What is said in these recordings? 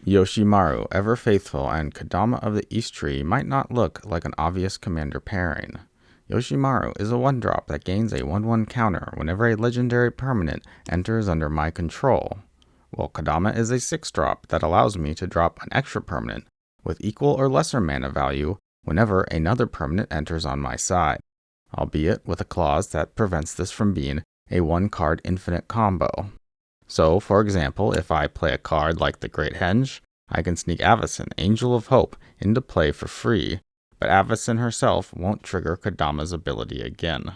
Yoshimaru, Ever Faithful, and Kodama of the East Tree might not look like an obvious commander pairing. Yoshimaru is a 1-drop that gains a 1/1 counter whenever a legendary permanent enters under my control, while Kodama is a 6-drop that allows me to drop an extra permanent with equal or lesser mana value whenever another permanent enters on my side, albeit with a clause that prevents this from being a 1-card infinite combo. So, for example, if I play a card like the Great Henge, I can sneak Avacyn, Angel of Hope, into play for free, but Avacyn herself won't trigger Kodama's ability again.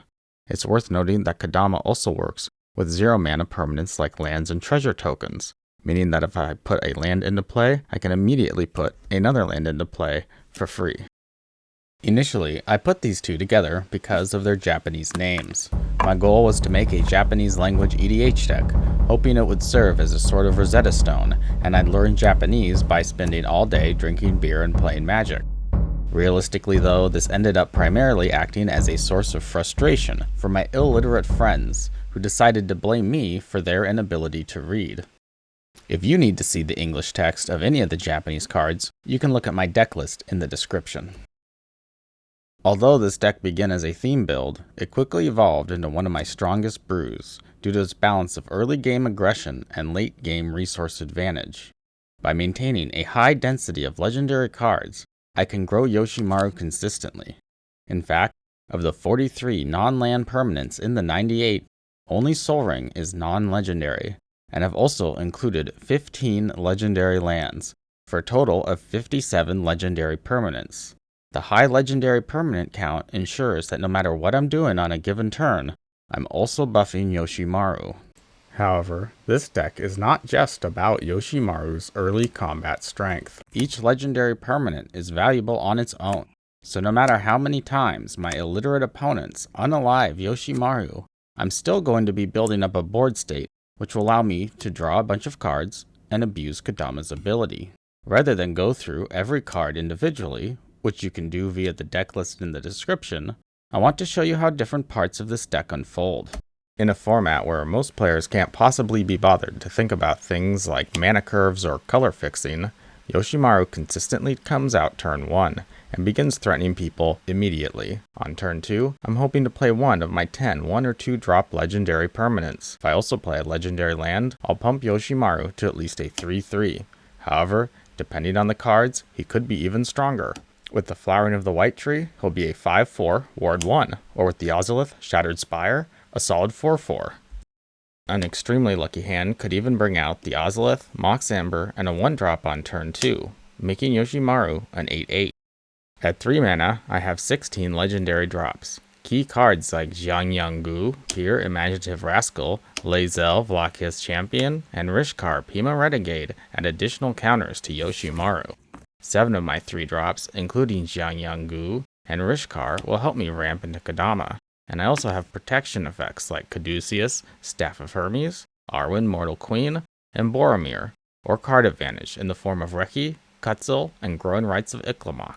It's worth noting that Kodama also works with 0-mana permanents like lands and treasure tokens, meaning that if I put a land into play, I can immediately put another land into play for free. Initially, I put these two together because of their Japanese names. My goal was to make a Japanese language EDH deck, hoping it would serve as a sort of Rosetta Stone, and I'd learn Japanese by spending all day drinking beer and playing Magic. Realistically though, this ended up primarily acting as a source of frustration for my illiterate friends, who decided to blame me for their inability to read. If you need to see the English text of any of the Japanese cards, you can look at my deck list in the description. Although this deck began as a theme build, it quickly evolved into one of my strongest brews due to its balance of early game aggression and late game resource advantage. By maintaining a high density of legendary cards, I can grow Yoshimaru consistently. In fact, of the 43 non-land permanents in the 98, only Sol Ring is non-legendary, and I've also included 15 legendary lands, for a total of 57 legendary permanents. The high legendary permanent count ensures that no matter what I'm doing on a given turn, I'm also buffing Yoshimaru. However, this deck is not just about Yoshimaru's early combat strength. Each legendary permanent is valuable on its own, so no matter how many times my illiterate opponents unalive Yoshimaru, I'm still going to be building up a board state which will allow me to draw a bunch of cards and abuse Kodama's ability. Rather than go through every card individually, which you can do via the deck list in the description, I want to show you how different parts of this deck unfold. In a format where most players can't possibly be bothered to think about things like mana curves or color fixing, Yoshimaru consistently comes out turn 1 and begins threatening people immediately. On turn 2, I'm hoping to play one of my 10 1 or 2 drop legendary permanents. If I also play a legendary land, I'll pump Yoshimaru to at least a 3/3. However, depending on the cards, he could be even stronger. With the Flowering of the White Tree, he'll be a 5/4, Ward 1, or with the Ozolith, Shattered Spire, a solid 4/4. An extremely lucky hand could even bring out the Ozolith, Mox Amber, and a 1-drop on turn 2, making Yoshimaru an 8/8. At 3 mana, I have 16 legendary drops. Key cards like Jiangyanggu, Pure Imaginative Rascal, Lae'zel, Vlakia's Champion, and Rishkar, Pima Renegade add additional counters to Yoshimaru. 7 of my 3 drops, including Jiangyanggu and Rishkar, will help me ramp into Kodama, and I also have protection effects like Caduceus, Staff of Hermes, Arwen, Mortal Queen, and Boromir, or card advantage in the form of Reki, Kutzel, and Growing Rights of Iklamok.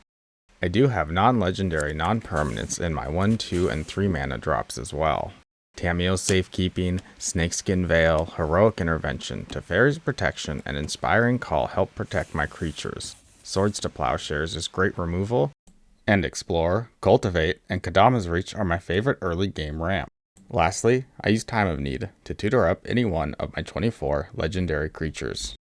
I do have non-legendary non-permanents in my 1, 2, and 3 mana drops as well. Tamiyo's Safekeeping, Snakeskin Veil, Heroic Intervention, Teferi's Protection, and Inspiring Call help protect my creatures. Swords to Plowshares is great removal, and Explore, Cultivate, and Kodama's Reach are my favorite early game ramp. Lastly, I use Time of Need to tutor up any one of my 24 legendary creatures.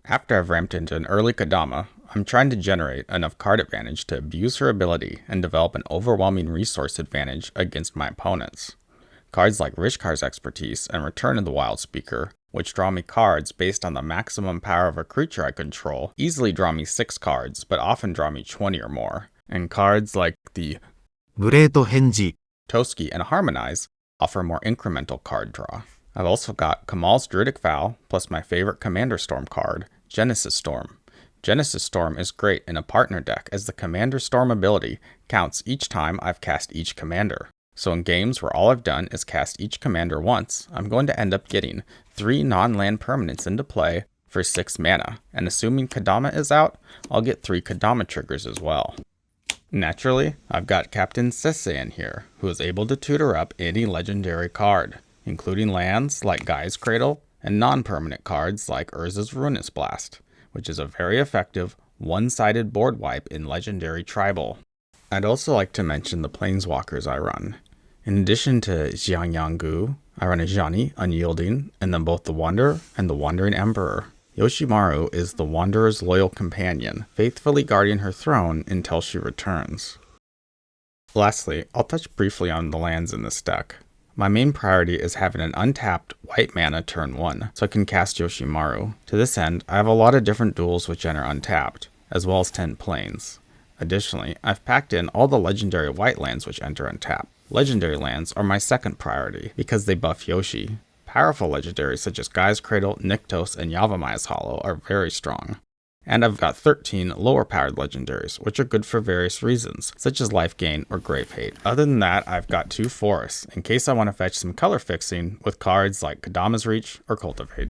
After I've ramped into an early Kodama, I'm trying to generate enough card advantage to abuse her ability and develop an overwhelming resource advantage against my opponents. Cards like Rishkar's Expertise and Return of the Wild Speaker, which draw me cards based on the maximum power of a creature I control, easily draw me 6 cards, but often draw me 20 or more. And cards like the Great Henge, Toski, and Harmonize offer more incremental card draw. I've also got Kamal's Druidic Vow, plus my favorite Commander Storm card, Genesis Storm. Genesis Storm is great in a partner deck as the Commander Storm ability counts each time I've cast each commander. So in games where all I've done is cast each commander once, I'm going to end up getting 3 non-land permanents into play for 6 mana, and assuming Kodama is out, I'll get 3 Kodama triggers as well. Naturally, I've got Captain Sese in here, who is able to tutor up any legendary card, including lands like Gaia's Cradle, and non-permanent cards like Urza's Ruinous Blast. which is a very effective, one-sided board wipe in Legendary Tribal. I'd also like to mention the Planeswalkers I run. In addition to Xiangyang, I run a Zhani, Unyielding, and then both the Wanderer and the Wandering Emperor. Yoshimaru is the Wanderer's loyal companion, faithfully guarding her throne until she returns. Lastly, I'll touch briefly on the lands in this deck. My main priority is having an untapped white mana turn 1, so I can cast Yoshimaru. To this end, I have a lot of different duels which enter untapped, as well as 10 planes. Additionally, I've packed in all the legendary white lands which enter untapped. Legendary lands are my second priority, because they buff Yoshi. Powerful legendaries such as Gaia's Cradle, Nykthos, and Yavimai's Hollow are very strong. And I've got 13 lower powered legendaries, which are good for various reasons, such as life gain or grave hate. Other than that, I've got 2 forests, in case I want to fetch some color fixing with cards like Kodama's Reach or Cultivate.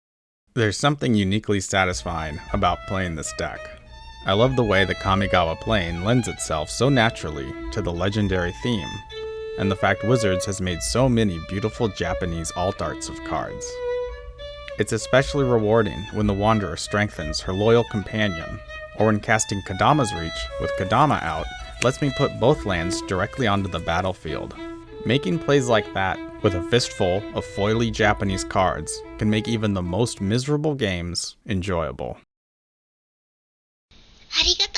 There's something uniquely satisfying about playing this deck. I love the way the Kamigawa plane lends itself so naturally to the legendary theme, and the fact Wizards has made so many beautiful Japanese alt arts of cards. It's especially rewarding when the Wanderer strengthens her loyal companion, or when casting Kodama's Reach with Kodama out lets me put both lands directly onto the battlefield. Making plays like that, with a fistful of foily Japanese cards, can make even the most miserable games enjoyable. ありが